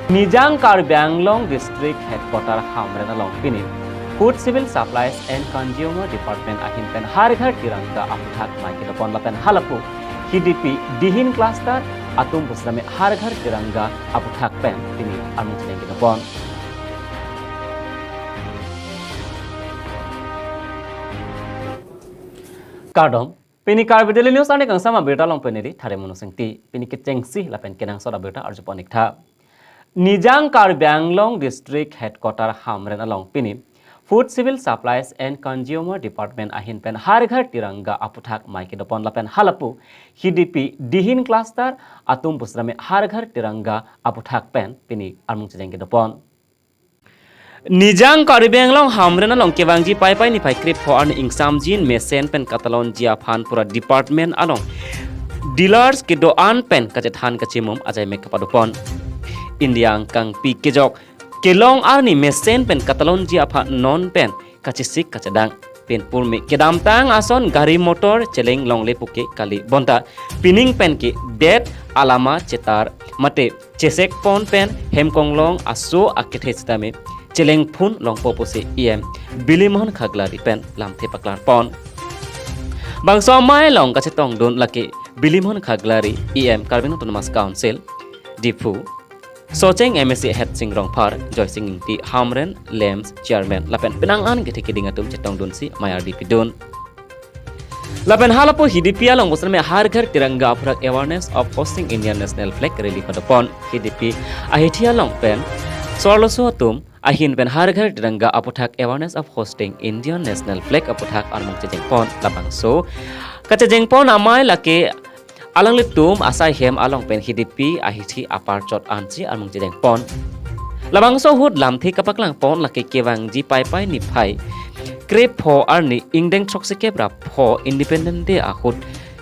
Nijang Karbi Anglong District Headquarter Hamren along Pini. Food Civil Supplies and Consumer Department ahinpen harghar tiranga aputhak maikil upon lapen halapu HDP dihin cluster atum busrame harghar tiranga aputhak pen tini armuteng upon. Kardom Pini Karbi Daily News ane kang sama berita long peniri thare monosengti pini kitengsi lapen kenang soda berita arjuponik tha. Nijang Karbi Anglong District Headquarter Hamren along Pini. Food Civil Supplies and Consumer Department ahinpen harghar tiranga aputhak maikil upon lapen halapu HDP dihin cluster atum busrame harghar tiranga aputhak pen pini armuteng upon. Nijang Karbi Anglong Hamren along kebangji pai ni pai krip ho an ingsam jin mesen pen katalon jia phan pura department along dealers ke do an pen kacethan kachimum ajai mek kapadupon India kang pi kejok kelong arni mesen pen katalon jia phan non pen kachisik kacedang pen pulmi kedam tang ason gari motor celeng longle puke kali bonta pining pen ke det alama cetar mate cesek pon pen hemkonglong aso akethe stame Celeng phun long popose em bilimon khaglari pen lamthe paklar pon bangso mai long ka chetong don lake bilimon khaglari em Carbon Autonomous Council dipu socheng MSc head singrong par joy singing ti Hamren Lems chairman lapen penang an ge theke dingatum chetong don si mayar dp don lapen halapo HDP along busrame har ghar tiranga aprak awareness of hosting Indian national flag rally padapon HDP ahithia long pen sorloso tum ahin pen har ghar tiranga aputhak awareness of hosting Indian national flag aputhak armong chejengpon labang so kachejengpon amai lake alang litum asai hem along pen HDP ahithi apar chot anchi armong chejengpon labang so hud lamthi kapaklang pon lake kewang ji pai ni phai krep pho arni ingdeng choksike bra pho independent day ahut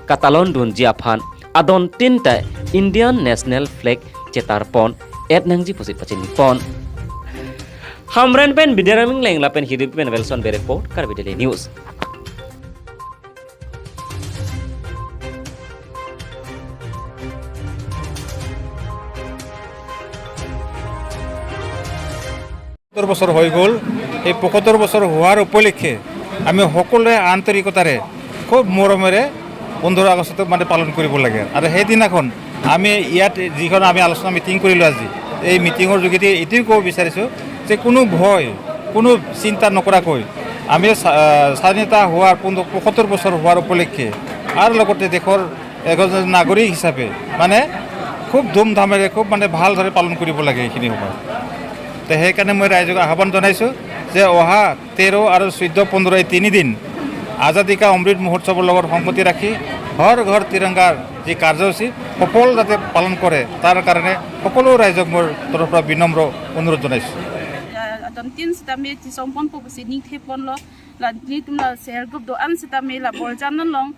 katalon dun jia phan adon tinta Indian national flag chetar pon et nangji posit pachin pon Hamren pen bidaraming leng lapen HDP pen Wilson be report Karbi Daily News. বছর হয়ে গল এই ৭৫ বছর হওয়ার উপলক্ষে আমি সকলোৱে আন্তৰিকতাৰে খুব মৰমেৰে 15 আগষ্ট মানে পালন কৰিব লাগে আৰু সেই দিনাখন আমি ইয়াত যিখন আমি আলোচনা মিটিং কৰিলোঁ আজি এই মিটিঙৰ যোগেদি এটোই ক'ব বিচাৰিছোঁ যে কোনো ভয় কোনো চিন্তা নকৰাকৈ আমি স্বাধীনতা হোৱাৰ ৭৫ বছৰ হোৱাৰ উপলক্ষে আৰু লগতে দেশৰ এজন নাগৰিক হিচাপে মানে খুব ধুমধামেৰে খুব মানে ভালদৰে পালন কৰিব লাগে এইখিনি সময় তো সেইকাৰণে মই ৰাইজক আহ্বান জনাইছোঁ যে অহা 13 আৰু 14 15 এই 3 দিন আজাদী কা অমৃত মহোৎসৱৰ লগত সংগতি ৰাখি হৰ ঘৰ তিৰংগাৰ যি কাৰ্যসূচী সফল যাতে পালন কৰে তাৰ কাৰণে সকলো ৰাইজক মোৰ তৰফৰ পৰা বিনম্ৰ অনুৰোধ জনাইছোঁ Don tin sitame ti sompon po si ning thepon lo la ni tum la share group do an sitame la boljan non long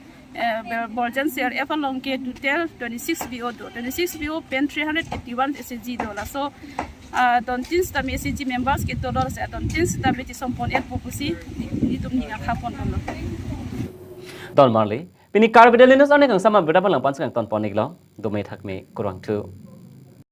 boljan share f long ke to tell 26 bo do 26 bo pen 381 SG do la so don tin sitame SG members ke to lor se don tin sitame ti sompon et po si ni tum ni nga khapon lo Don Marley pini Karbi Daily News ane kang sama berita palang pansang ton ponik lo dumai thakme kurang tu